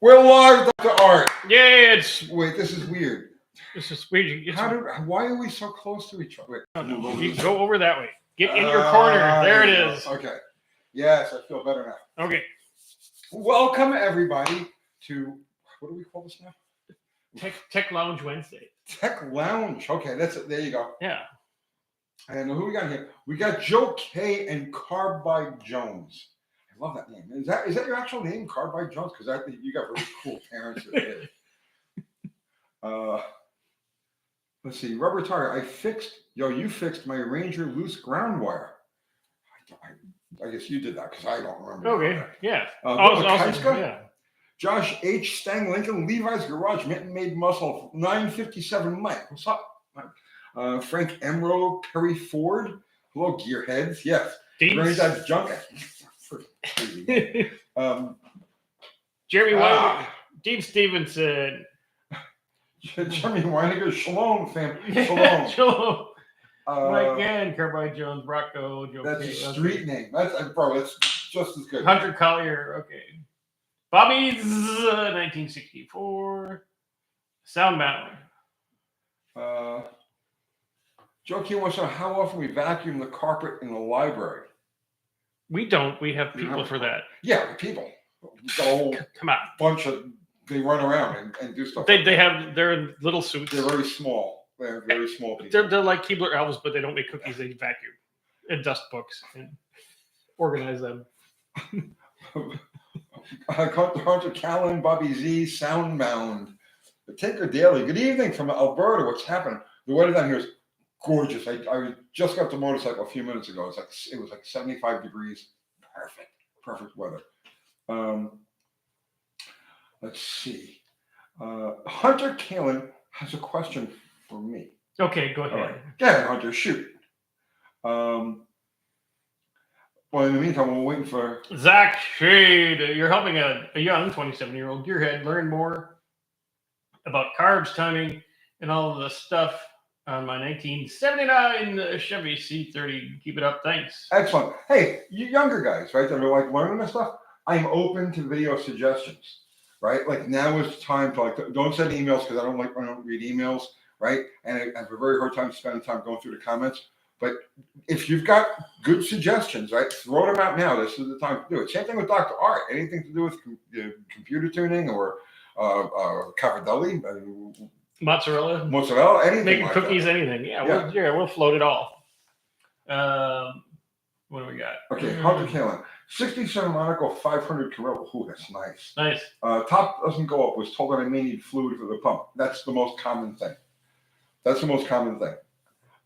We're live, Dr. Art. Yeah, it's Wait, this is weird. this is weird. Why are we so close to each other? Wait, You go over that way. Get in your corner. There it is. Okay. Yes, I feel better now. Okay. Welcome everybody to what do we call this now? Tech Lounge Wednesday. Tech Lounge. Okay, that's it. There you go. Yeah. And who we got here? We got Joe K and Carbide Jones. I love that name. Is that your actual name, Carbide Jones? Because I think you got really cool parents. Let's see. Rubber tire. You fixed my Ranger loose ground wire. I guess you did that because I don't remember. Okay. Yeah. Awesome. Yeah. Josh H. Stang Lincoln, Levi's Garage, Minton Made Muscle, 957 Mike. What's up, Mike? Frank Emerald, Perry Ford. Hello, gearheads. Yes. Granddad's junk. Jeremy White. Dean Stevenson. Jeremy Weiniger, Shalom, fam. Shalom. Shalom. Mike Gann, Carbide Jones, Rocco, Joe. That's a street name. That's just as good. Hunter Collier. Okay. Bobby's 1964. Soundbound. Joe Q wants to know how often we vacuum the carpet in the library. We don't. We have people for that. Yeah, people. The whole Come on. bunch of they run around and do stuff. They're in little suits. They're very small. They're very small people. They're like Keebler elves, but they don't make cookies. They vacuum and dust books and organize them. Hunter Callan, Bobby Z, Soundbound. The Tinker Daily. Good evening from Alberta. What's happening? The weather down here is gorgeous. I just got the motorcycle a few minutes ago. It was like 75 degrees. Perfect weather. Let's see. Hunter Callan has a question for me. Okay, go ahead. All right. Go ahead, Hunter. Shoot. Well, in the meantime, we're waiting for Zach Shade. You're helping a young 27-year-old gearhead learn more about carbs, timing, and all of the stuff on my 1979 Chevy C30. Keep it up. Thanks. Excellent. Hey, you younger guys, right, that are like learning this stuff, I'm open to video suggestions, right? Like now is the time to don't send emails because I don't read emails, right? And I have a very hard time spending time going through the comments. But if you've got good suggestions, right, throw them out now. This is the time to do it. Same thing with Dr. Art. Anything to do with computer tuning or cavadelli, mozzarella, anything. Making like cookies, that. Anything. Yeah, we'll float it all. What do we got? Okay, Hunter Callan. 67 Monaco 500 Carburetor. Ooh, that's nice. Nice. Top doesn't go up. Was told that I may need fluid for the pump. That's the most common thing.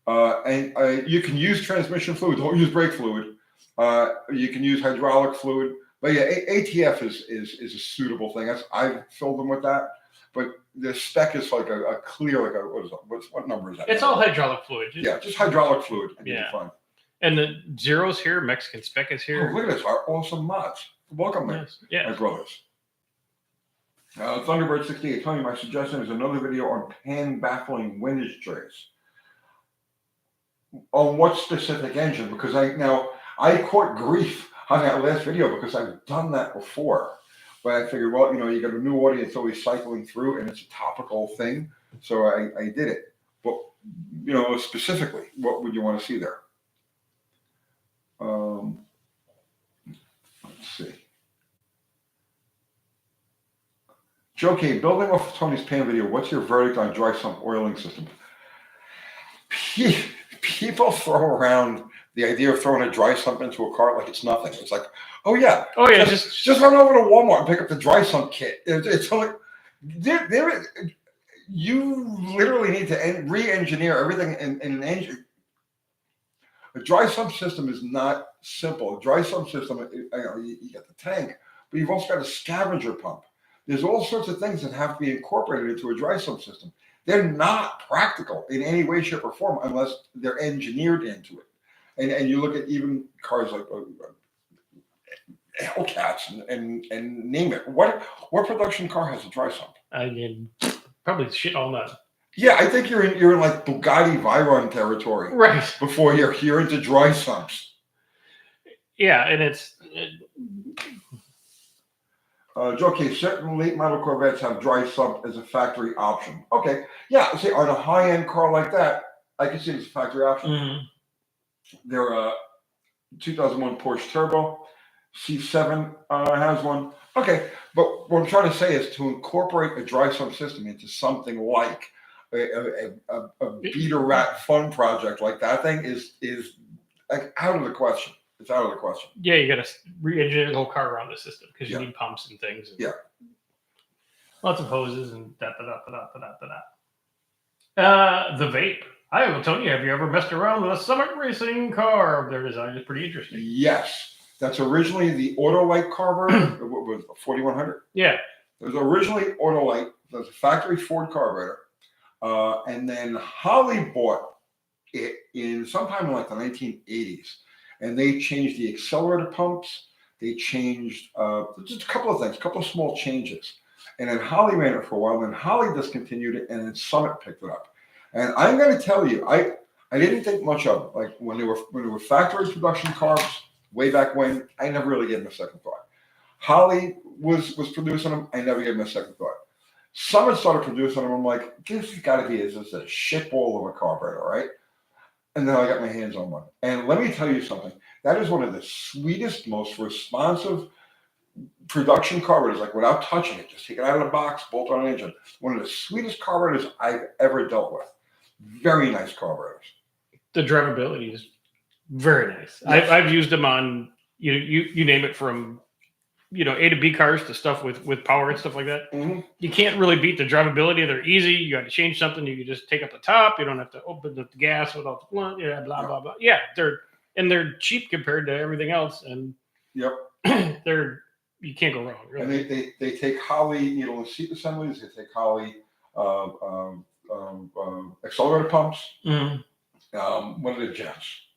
And you can use transmission fluid. Don't use brake fluid. You can use hydraulic fluid. But yeah, ATF is a suitable thing. I've filled them with that. But the spec is like a clear, what number is that? It's all hydraulic fluid. Yeah, just hydraulic fluid. And you'll be fine. And the Zero's here. Mexican spec is here. Oh, look at this. Our awesome mods. Welcome, there. Yes. My brothers. Thunderbird 68. Tony, my suggestion is another video on pan baffling windage trays. On what specific engine? Because I caught grief on that last video because I've done that before. But I figured, well, you got a new audience always cycling through and it's a topical thing. So I did it. But, specifically, what would you want to see there? Let's see. Joe K, building off Tony's pan video, what's your verdict on dry sump oiling system? People throw around the idea of throwing a dry sump into a car like it's nothing. It's like, just run over to Walmart and pick up the dry sump kit. It's like you literally need to re-engineer everything in an engine. A dry sump system is not simple. A dry sump system, you got the tank, but you've also got a scavenger pump. There's all sorts of things that have to be incorporated into a dry sump system. They're not practical in any way, shape, or form unless they're engineered into it. And you look at even cars like Hellcats and name it. What production car has a dry sump? Probably shit all that. Yeah, I think you're in like Bugatti Veyron territory, right? Before you're into dry sumps. Yeah, and it's Joe K, certain late model Corvettes have dry sump as a factory option. Okay, yeah. See, on a high end car like that, I can see it as a factory option. Mm-hmm. They're 2001 Porsche Turbo C7 has one. Okay, but what I'm trying to say is to incorporate a dry sump system into something like a beater rat fun project like that thing is like out of the question. It's out of the question. Yeah, you got to re-engineer the whole car around the system because you Yeah. need pumps and things. And Yeah. lots of hoses and da. The vape. I will tell you, have you ever messed around with a Summit racing car? Their design is pretty interesting. Yes. That's originally the Autolite carburetor. What was it, 4100? Yeah. It was originally Autolite. It was a factory Ford carburetor. And then Holly bought it in sometime in like the 1980s. And they changed the accelerator pumps. They changed just a couple of things, a couple of small changes. And then Holly ran it for a while. Then Holly discontinued it, and then Summit picked it up. And I'm going to tell you, I didn't think much of it. Like when they were factory production cars way back when, I never really gave them a second thought. Holly was producing them. I never gave them a second thought. Summit started producing them. I'm like, this has got to be this is a shitball of a carburetor, right? And then I got my hands on one. And let me tell you something. That is one of the sweetest, most responsive production carburetors, like without touching it, just take it out of the box, bolt on an engine. One of the sweetest carburetors I've ever dealt with. Very nice carburetors. The drivability is very nice. Yes. I've used them on you name it, from A to B cars to stuff with power and stuff like that. Mm-hmm. You can't really beat the drivability. They're easy. You got to change something, you can just take up the top. You don't have to open the gas without the blunt. Yeah, blah blah blah. Yeah, they're cheap compared to everything else, and Yep. you can't go wrong. Really. And they take Holly needle and seat assemblies. They take Holly accelerator pumps. Mm-hmm. What are the jets?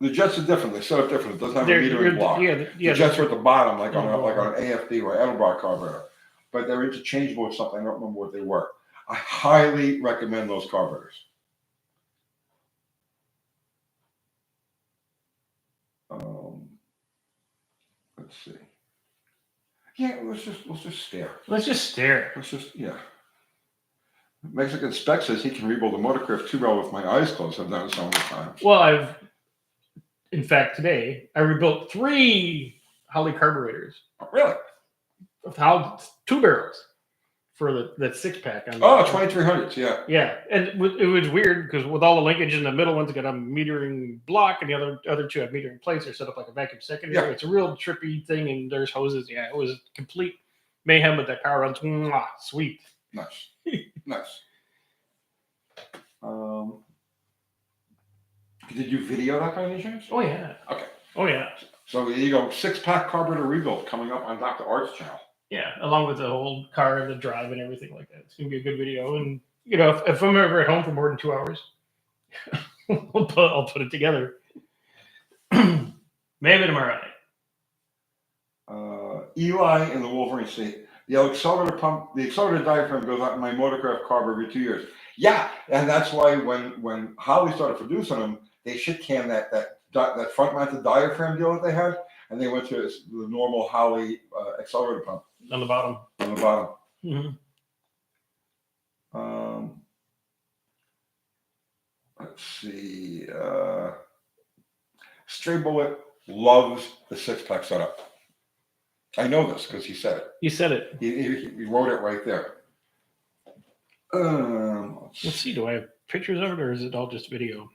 The jets are different. They set up different. It doesn't have a metering block. The jets are at the bottom, like on an AFD or Edelbrock carburetor, but they're interchangeable with something. I don't remember what they were. I highly recommend those carburetors. Let's see. Yeah, let's just stare. Let's just stare. Mexican Spec says he can rebuild a motorcraft 2-barrel with my eyes closed. I've done it so many times. Well, in fact, today I rebuilt 3 Holly carburetors. Oh, really? With how 2 barrels for that 6-pack. 2300s, yeah. Yeah, and it was weird because with all the linkage in the middle one's got a metering block, and the other 2 have metering plates. They're set up like a vacuum secondary. Yeah. It's a real trippy thing, and there's hoses. Yeah, it was complete mayhem with that car runs. Mwah, sweet. Nice. Nice. Did you video that by any chance? Oh yeah. Okay. Oh yeah. So there you go. 6-pack carburetor rebuild coming up on Dr. Art's channel. Yeah, along with the whole car and the drive and everything like that. It's gonna be a good video. And if I'm ever at home for more than 2 hours, I'll put it together. Maybe tomorrow night. Eli in the Wolverine seat. The accelerator diaphragm goes out in my motorcraft carburetor every 2 years. Yeah, and that's why when Holly started producing them, they shit canned that front mounted diaphragm deal that they had, and they went to the normal Holly accelerator pump on the bottom. Mm-hmm. Let's see. Stray Bullet loves the 6-pack setup. I know this because he said it. He said it. He wrote it right there. Let's see. Do I have pictures of it, or is it all just video?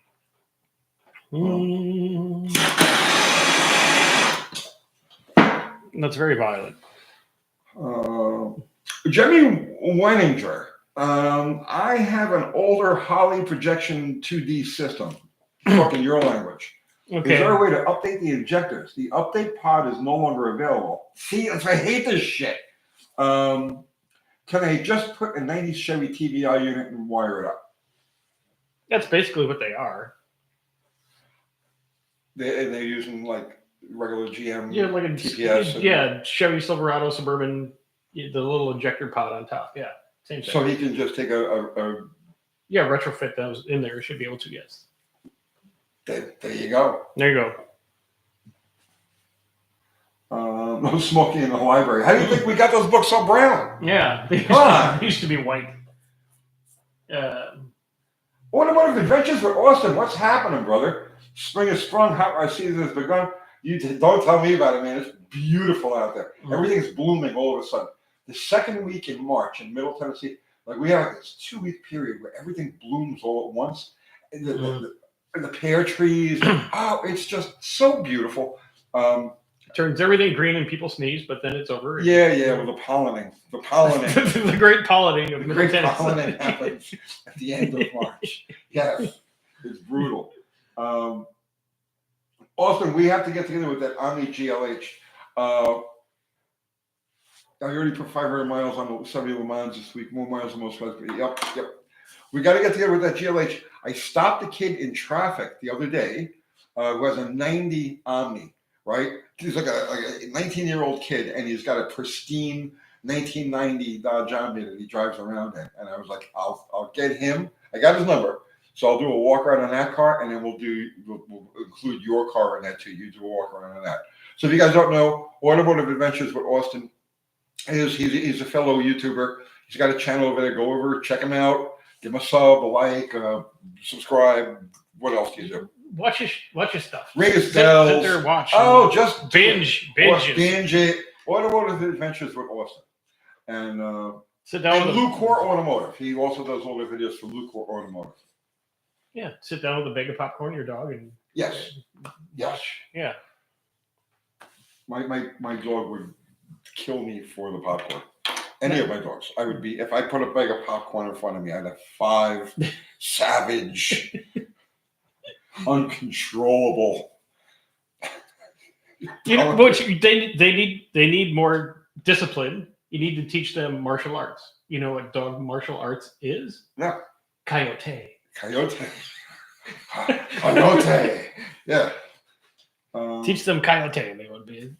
That's very violent. Jimmy Weininger. I have an older Holly projection 2D system. Talking your language. Okay. Is there a way to update the injectors? The update pod is no longer available. See, I hate this shit. Can I just put a 90s Chevy TBI unit and wire it up? That's basically what they are. They're using like regular GM, yeah, like a TPS. Chevy Silverado Suburban, the little injector pod on top. Yeah, same thing. So he can just take retrofit those in there. Should be able to, yes. There you go. There you go. No smoking in the library. How do you think we got those books so brown? Yeah, they Come on. used to be white. Automotive Adventures with Austin. What's happening, brother? Spring is sprung. I see this begun. Don't tell me about it, man. It's beautiful out there. Everything's blooming all of a sudden. The second week in March in Middle Tennessee, like we have this 2-week period where everything blooms all at once. The pear trees. Oh, it's just so beautiful. Turns everything green and people sneeze, but then it's over. Yeah, with the pollinating. The great pollinating of The Middle great Tennessee. pollinating happens at the end of March. Yes, it's brutal. Austin, we have to get together with that Omni GLH. I already put 500 miles on 70 Le Mans this week. More miles than most likely. Yep. We got to get together with that GLH. I stopped a kid in traffic the other day who has a 90 Omni, right? He's like a 19-year-old kid, and he's got a pristine 1990 Dodge Omni that he drives around in. And I was like, I'll get him. I got his number. So I'll do a walk around on that car, and then we'll include your car in that too. You do a walk around on that. So if you guys don't know, Automotive Adventures with Austin he's a fellow YouTuber. He's got a channel over there. Go over, check him out. Give him a sub, a like, subscribe. What else do you do? Watch his stuff. Ring his Sit bells. there, watch. Oh, just binge it. Automotive Adventures with Austin, and sit down with Lucor Automotive. He also does all the videos for Lucor Automotive. Yeah, sit down with a bag of popcorn, your dog, and yes. Yeah. My dog would kill me for the popcorn. Any of my dogs, I would be, if I put a bag of popcorn in front of me, I'd have 5 savage, uncontrollable. You know, but they need more discipline. You need to teach them martial arts. You know what dog martial arts is? Yeah. Coyote. Yeah. Teach them coyote, and they would be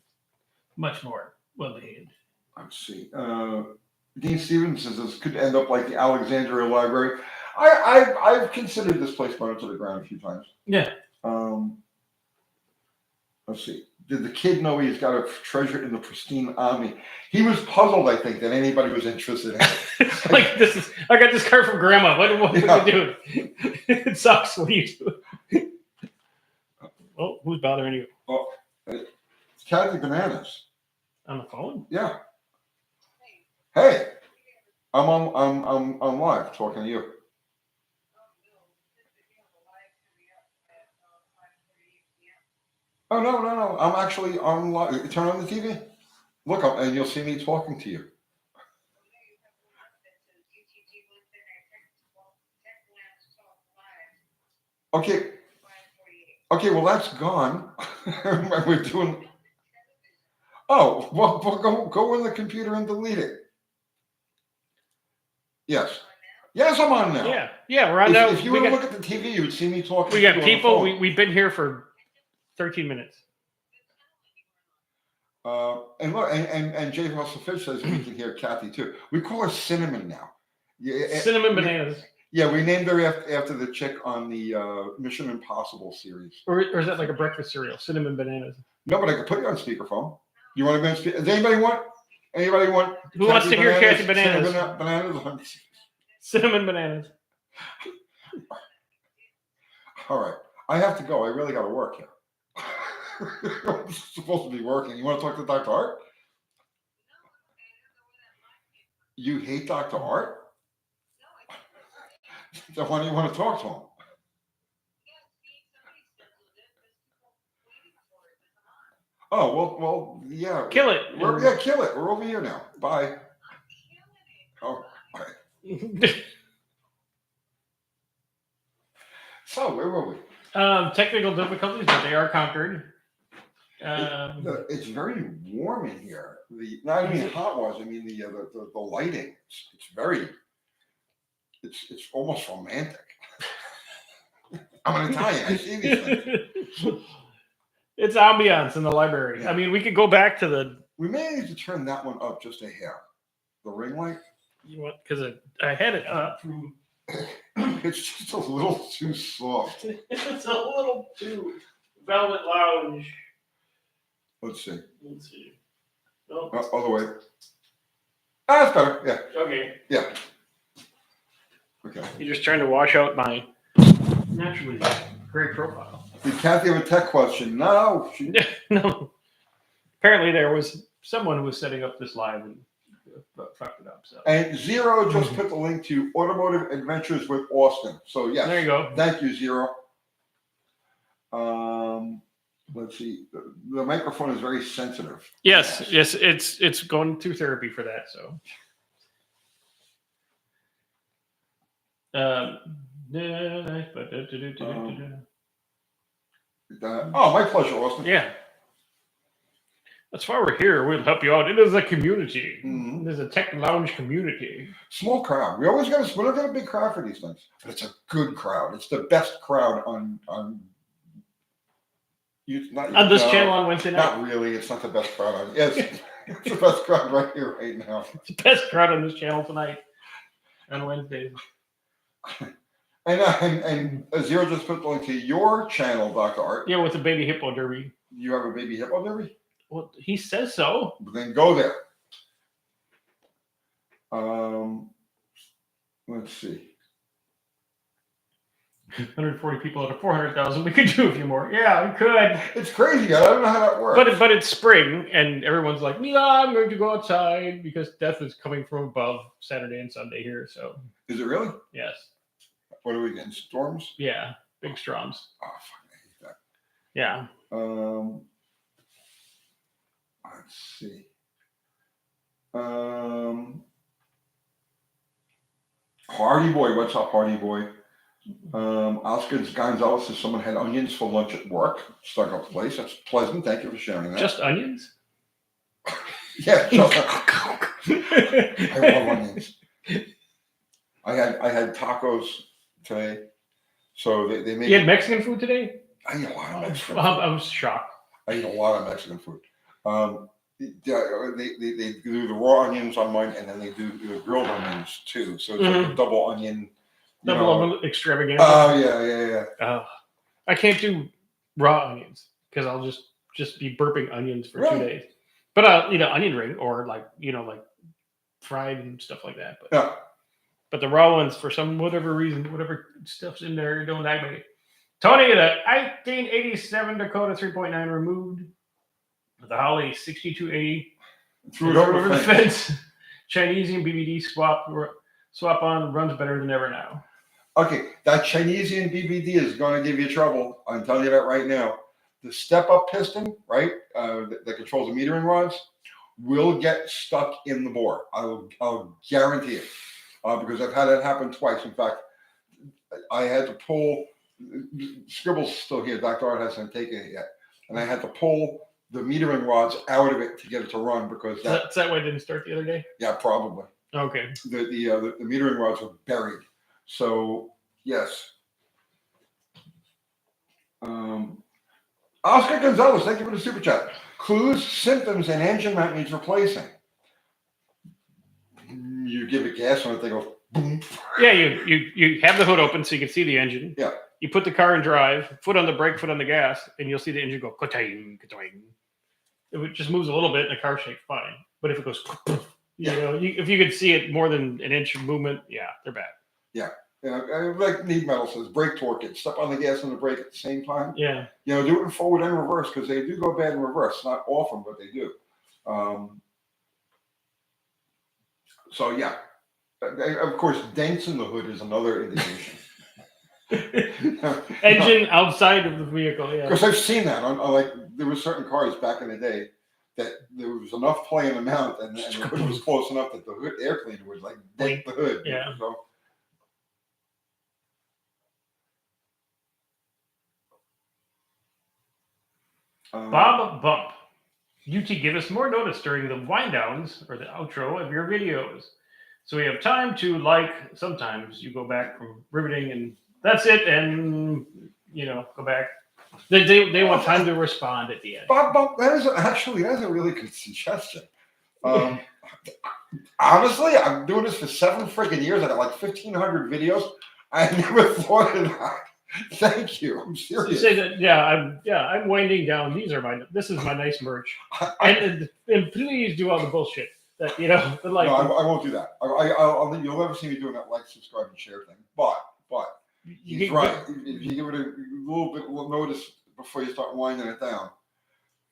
much more well behaved. Let's see. Dean Stevens says this could end up like the Alexandria Library. I've considered this place burned to the ground a few times. Yeah. Let's see. Did the kid know he's got a treasure in the pristine Omni? He was puzzled, I think, that anybody was interested in it. Like I got this card from Grandma. What are you doing? It sucks. What are you doing? Oh, who's bothering you? Oh, it's Kathy Bananas. On the phone? Yeah. Hey, I'm live talking to you. Oh no! I'm actually on live. Turn on the TV. Look up, and you'll see me talking to you. Okay. Well, that's gone. We're doing. Oh, well, go in the computer and delete it. Yes, I'm on now. Yeah, we're on now. If you were to look at the TV, you would see me talking. We got people. We've been here for 13 minutes. And look, and Jay Russell Fish says we can hear Kathy too. We call her Cinnamon now. Cinnamon Bananas. Yeah, we named her after the chick on the Mission Impossible series. Or is that like a breakfast cereal? Cinnamon Bananas. No, but I could put you on speakerphone. You want to be on speaker? Does anybody want? Who wants to hear Kathy Bananas? Bananas. Cinnamon Bananas. All right, I have to go. I really got to work here. I'm supposed to be working. You want to talk to Dr. Art? You hate Dr. Art? So why do you want to talk to him? Oh, well, yeah. Kill it. Kill it. We're over here now. Bye. Oh, bye. So, where were we? Technical difficulties, but they are conquered. It's very warm in here. Not I mean hot-wise. I mean the lighting. It's almost romantic. I'm an Italian. I see these things. It's ambiance in the library. Yeah. I mean, we could go back to the. We may need to turn that one up just a hair. The ring light. You want because I had it up. It's just a little too soft. It's a little too velvet lounge. Let's see. Oh, Other way. That's better. Yeah. okay. Yeah. Okay. You're just trying to wash out my naturally great profile. Did Kathy have a tech question? No. No. Apparently, there was someone who was setting up this live and fucked it up. So. And Zero just put the link to Automotive Adventures with Austin. So yes. There you go. Thank you, Zero. Let's see. The microphone is very sensitive. Yes. It's going through therapy for that. So. My pleasure, Austin. Yeah. That's why we're here. We'll help you out. It is a community. Mm-hmm. There's a tech lounge community. Small crowd. We always got we don't get a big crowd for these things, but it's a good crowd. It's the best crowd on this channel on Wednesday night. Not really. It's not the best crowd on. Yes, it's the best crowd right here, right now. It's the best crowd on this channel tonight on Wednesdays. And Zero just put the link to your channel, Dr. Art. Yeah, with the baby hippo derby. You have a baby hippo derby? Well, he says so. But then go there. Let's see. 140 people out of 400,000. We could do a few more. Yeah, we could. It's crazy. I don't know how that works. But it's spring, and everyone's like, "Yeah, I'm going to go outside because death is coming from above Saturday and Sunday here." So. Is it really? Yes. What are we getting? Storms? Yeah, big storms. Oh, fuck, I hate that. Yeah. Let's see. Hardy Boy, what's up, Hardy Boy? Oscar Gonzalez says someone had onions for lunch at work. Stuck up place. That's pleasant. Thank you for sharing that. Just onions? Yeah. I love onions. I had tacos today, so they made. You had Mexican food today? I eat a lot of Mexican food. I was shocked. I eat a lot of Mexican food. They do the raw onions on mine, and then they do the grilled onions too. So it's like a double onion. Double extravaganza. Oh yeah. I can't do raw onions because I'll just be burping onions for 2 days. But I'll eat an onion ring or like fried and stuff like that. But, yeah. But the raw ones, for whatever reason, whatever stuff's in there, don't like me. Tony, the 1887 Dakota 3.9 removed. The Holly 6280 threw it over the fence. Chinesian BBD swap on runs better than ever now. Okay, that Chinesian BBD is going to give you trouble. I'm telling you that right now. The step-up piston, right, that controls the metering rods, will get stuck in the bore. I'll guarantee it, because I've had that happen twice. In fact, I had to pull. Scribble's still here. Dr. Art hasn't taken it yet, and I had to pull the metering rods out of it to get it to run because is that why it didn't start the other day? Yeah, probably. Okay. The metering rods were buried. So yes. Oscar Gonzalez, thank you for the super chat. Clues, symptoms, and engine mount needs replacing. You give it gas and they go boom. Yeah, you have the hood open so you can see the engine. Yeah. You put the car in drive, foot on the brake, foot on the gas, and you'll see the engine go ka-ting, ka-ting. It just moves a little bit and the car shakes fine. But if it goes, if you could see it more than an inch of movement, they're bad. Yeah. Like Need Metal says, brake torque it. Step on the gas and the brake at the same time. Yeah. Do it in forward and reverse because they do go bad in reverse. Not often, but they do. So yeah. Of course, dents in the hood is another indication. Engine outside of the vehicle, yeah. Because I've seen that on there were certain cars back in the day that there was enough play in the mount and the hood was close enough that the hood air cleaner would dent the hood. Yeah. So. Bob Bump. UT, give us more notice during the wind downs or the outro of your videos. So we have time to sometimes you go back from riveting and that's it, and go back. They want time to respond at the end. Bob, that's a really good suggestion. Honestly, I'm doing this for 7 freaking years. I got 1,500 videos. I never thought of that. Thank you. I'm You serious. say that, I'm winding down. This is my nice merch, and please do all the bullshit that the like. No, I won't do that. You'll never see me doing that like, subscribe, and share thing. But he's right. If you give it a little bit of notice before you start winding it down,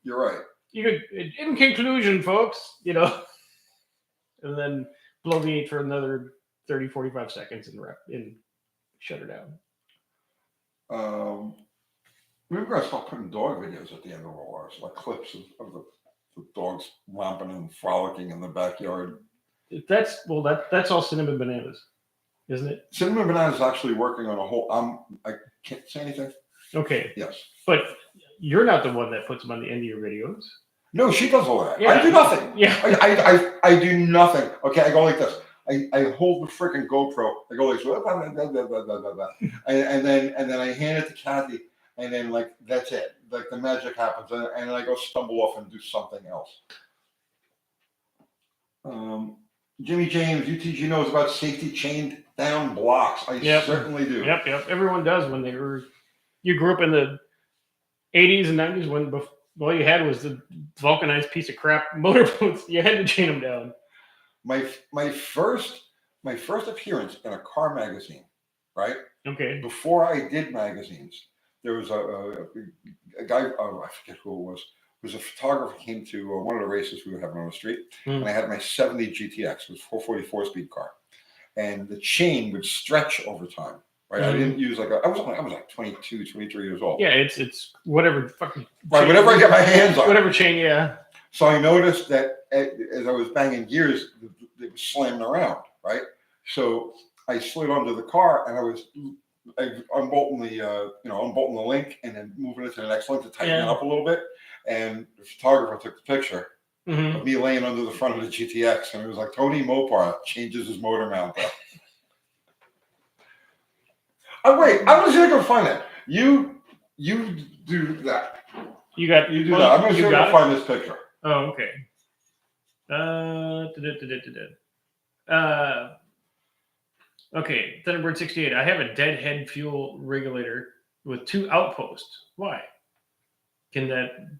you're right. You could, in conclusion, folks, and then bloviate for another 30, 45 seconds and shut her down. We've got to start putting dog videos at the end of all ours, like clips of the dogs romping and frolicking in the backyard. That's all Cinnamon Bananas, isn't it? Cinnamon Banana is actually working on a whole. I can't say anything. Okay. Yes. But you're not the one that puts them on the end of your videos. No, she does all that. Yeah. I do nothing. Yeah. I do nothing. Okay, I go like this. I hold the freaking GoPro. I go like this, and then I hand it to Kathy, and then like that's it. Like the magic happens, and then I go stumble off and do something else. Jimmy James, UTG knows about safety chained down blocks. I certainly do. Yep. Everyone does when you grew up in the 80s and 90s when all you had was the vulcanized piece of crap motorboats. You had to chain them down. My first appearance in a car magazine, right? Okay. Before I did magazines, there was a guy, I forget who it was. It was a photographer who came to one of the races we were having on the street, and I had my 70 GTX, it was 444 speed car, and the chain would stretch over time. Right, I didn't use I was like 22, 23 years old. Yeah, it's whatever fucking right, whatever I get my hands on. Whatever chain, yeah. So I noticed that as I was banging gears, it was slamming around, right? So I slid onto the car and I was unbolting the link and then moving it to the next link to tighten it up a little bit. And the photographer took the picture of me laying under the front of the GTX, and it was like Tony Mopar changes his motor mount up. Oh wait, I was gonna go find that. You do that. You do that. I'm gonna go find this picture. Oh, okay. Okay, Thunderbird 68. I have a deadhead fuel regulator with 2 outposts. Why? Can that be